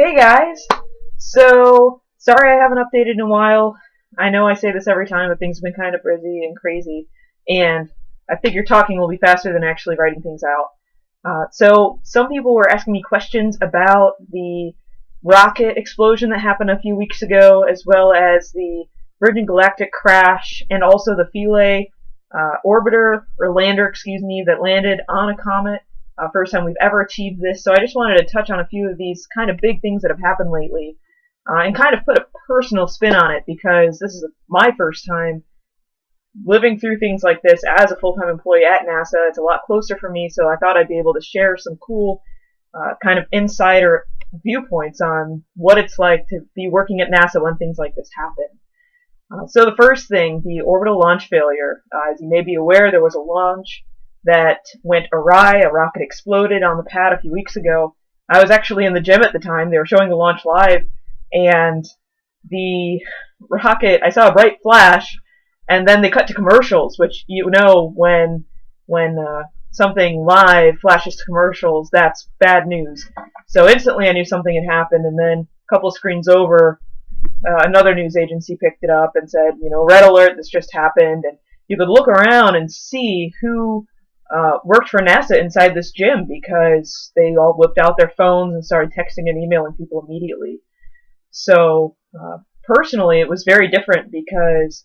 Hey guys! So, sorry I haven't updated in a while. I know I say this every time, but things have been kind of busy and crazy, and I figure talking will be faster than actually writing things out. So, some people were asking me questions about the rocket explosion that happened a few weeks ago, as well as the Virgin Galactic crash, and also the Philae orbiter, or lander, excuse me, that landed on a comet. First time we've ever achieved this, so I just wanted to touch on a few of these kind of big things that have happened lately, and kind of put a personal spin on it, because this is my first time living through things like this as a full-time employee at NASA. It's a lot closer for me, so I thought I'd be able to share some cool kind of insider viewpoints on what it's like to be working at NASA when things like this happen. So the first thing, the orbital launch failure. As you may be aware, there was a launch that went awry. A rocket exploded on the pad a few weeks ago. I was actually in the gym at the time. They were showing the launch live, and the rocket, I saw a bright flash, and then they cut to commercials, which, you know, when something live flashes to commercials, that's bad news. So instantly I knew something had happened, and then a couple screens over, another news agency picked it up and said, red alert, this just happened, and you could look around and see who worked for NASA inside this gym, because they all whipped out their phones and started texting and emailing people immediately. So personally, it was very different, because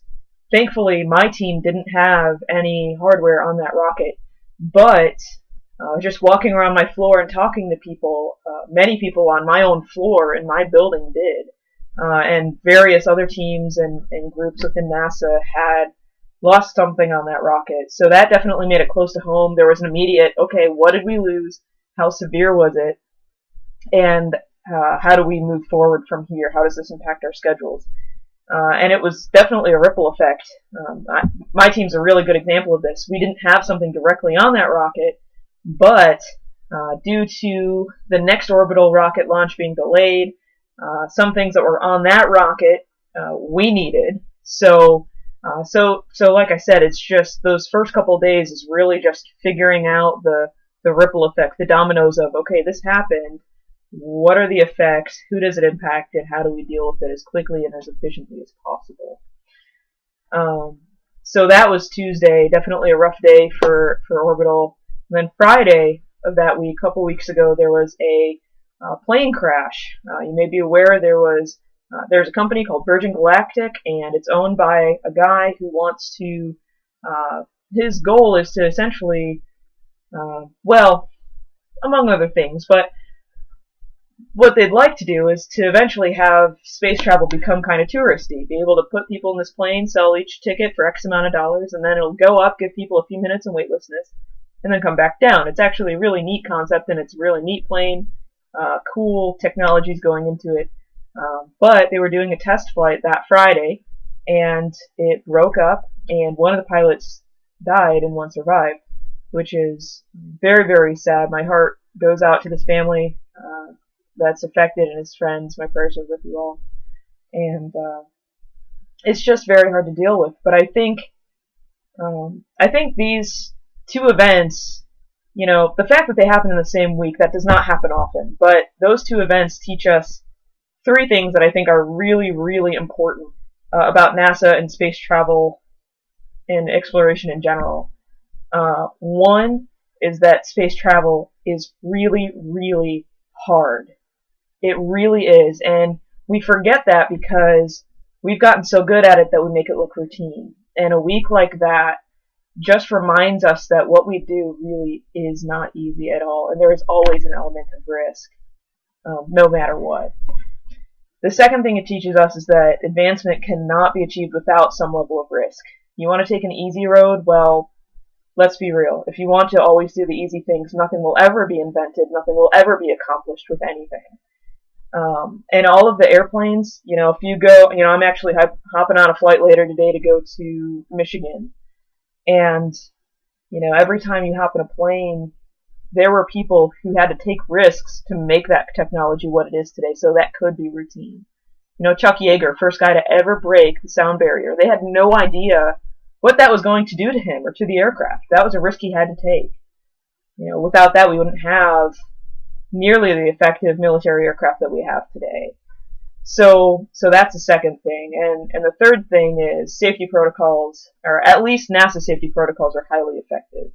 thankfully my team didn't have any hardware on that rocket, but just walking around my floor and talking to people, many people on my own floor in my building did, and various other teams and groups within NASA had lost something on that rocket. So that definitely made it close to home. There was an immediate, okay, what did we lose? How severe was it? And how do we move forward from here? How does this impact our schedules? And it was definitely a ripple effect. My team's a really good example of this. We didn't have something directly on that rocket, but due to the next orbital rocket launch being delayed, some things that were on that rocket we needed. So like I said, it's just those first couple of days is really just figuring out the ripple effect, the dominoes of, okay, this happened, what are the effects, who does it impact, and how do we deal with it as quickly and as efficiently as possible. So that was Tuesday, definitely a rough day for Orbital. And then Friday of that week, a couple weeks ago, there was a plane crash. You may be aware there's a company called Virgin Galactic, and it's owned by a guy who wants to, his goal is to essentially, well, among other things, but what they'd like to do is to eventually have space travel become kind of touristy, be able to put people in this plane, sell each ticket for X amount of dollars, and then it'll go up, give people a few minutes in weightlessness, and then come back down. It's actually a really neat concept, and it's a really neat plane, cool technologies going into it. But they were doing a test flight that Friday, and it broke up, and one of the pilots died and one survived, which is very, very sad. My heart goes out to this family that's affected and his friends. My prayers are with you all. And it's just very hard to deal with. But I think these two events, the fact that they happen in the same week, that does not happen often. But those two events teach us three things that I think are really, really important about NASA and space travel and exploration in general. One is that space travel is really, really hard. It really is, and we forget that because we've gotten so good at it that we make it look routine. And a week like that just reminds us that what we do really is not easy at all, and there is always an element of risk, no matter what. The second thing it teaches us is that advancement cannot be achieved without some level of risk. You want to take an easy road? Well, let's be real. If you want to always do the easy things, nothing will ever be invented, nothing will ever be accomplished with anything. And all of the airplanes, if you go, I'm actually hopping on a flight later today to go to Michigan. And, every time you hop in a plane, there were people who had to take risks to make that technology what it is today, so that could be routine. Chuck Yeager, first guy to ever break the sound barrier. They had no idea what that was going to do to him or to the aircraft. That was a risk he had to take. Without that, we wouldn't have nearly the effective military aircraft that we have today. So that's the second thing. And the third thing is safety protocols, or at least NASA safety protocols, are highly effective.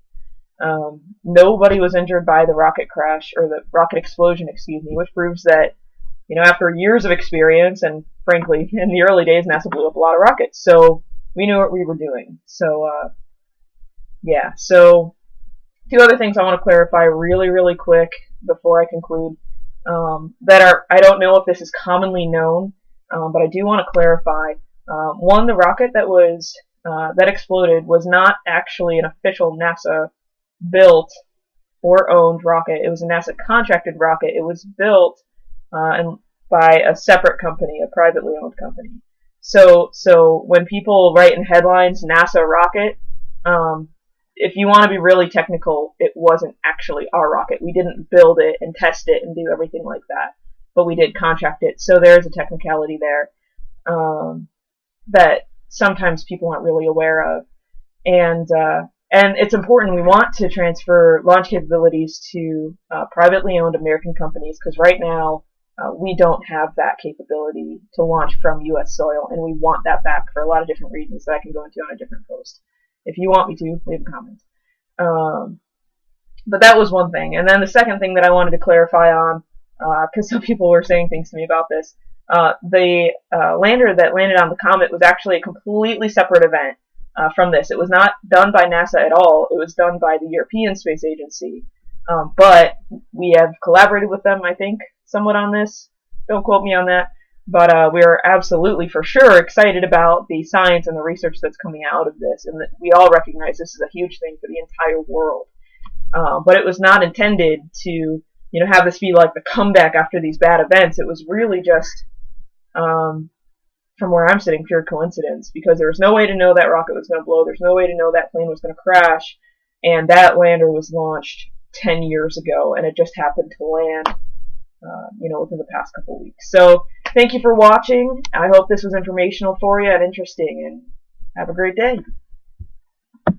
Nobody was injured by the rocket crash, or the rocket explosion, excuse me, which proves that, after years of experience, and frankly, in the early days, NASA blew up a lot of rockets, so we knew what we were doing. So, yeah. So, two other things I want to clarify really, really quick before I conclude. I don't know if this is commonly known, but I do want to clarify. One, the rocket that exploded was not actually an official NASA built or owned rocket. It was a NASA contracted rocket. It was built by a separate company, a privately owned company. So when people write in headlines NASA rocket, if you want to be really technical, it wasn't actually our rocket. We didn't build it and test it and do everything like that, but we did contract it. So there's a technicality there that sometimes people aren't really aware of, and it's important. We want to transfer launch capabilities to privately owned American companies, because right now we don't have that capability to launch from U.S. soil, and we want that back for a lot of different reasons that I can go into on a different post. If you want me to, leave a comment. But that was one thing. And then the second thing that I wanted to clarify on, because some people were saying things to me about this, the lander that landed on the comet was actually a completely separate event from this. It was not done by NASA at all. It was done by the European Space Agency. But we have collaborated with them, I think, somewhat on this. Don't quote me on that. But we're absolutely, for sure, excited about the science and the research that's coming out of this, and that we all recognize this is a huge thing for the entire world. But it was not intended to, have this be like the comeback after these bad events. It was really just, from where I'm sitting, pure coincidence, because there was no way to know that rocket was going to blow. There's no way to know that plane was going to crash, and that lander was launched 10 years ago, and it just happened to land, within the past couple of weeks. So, thank you for watching. I hope this was informational for you and interesting, and have a great day.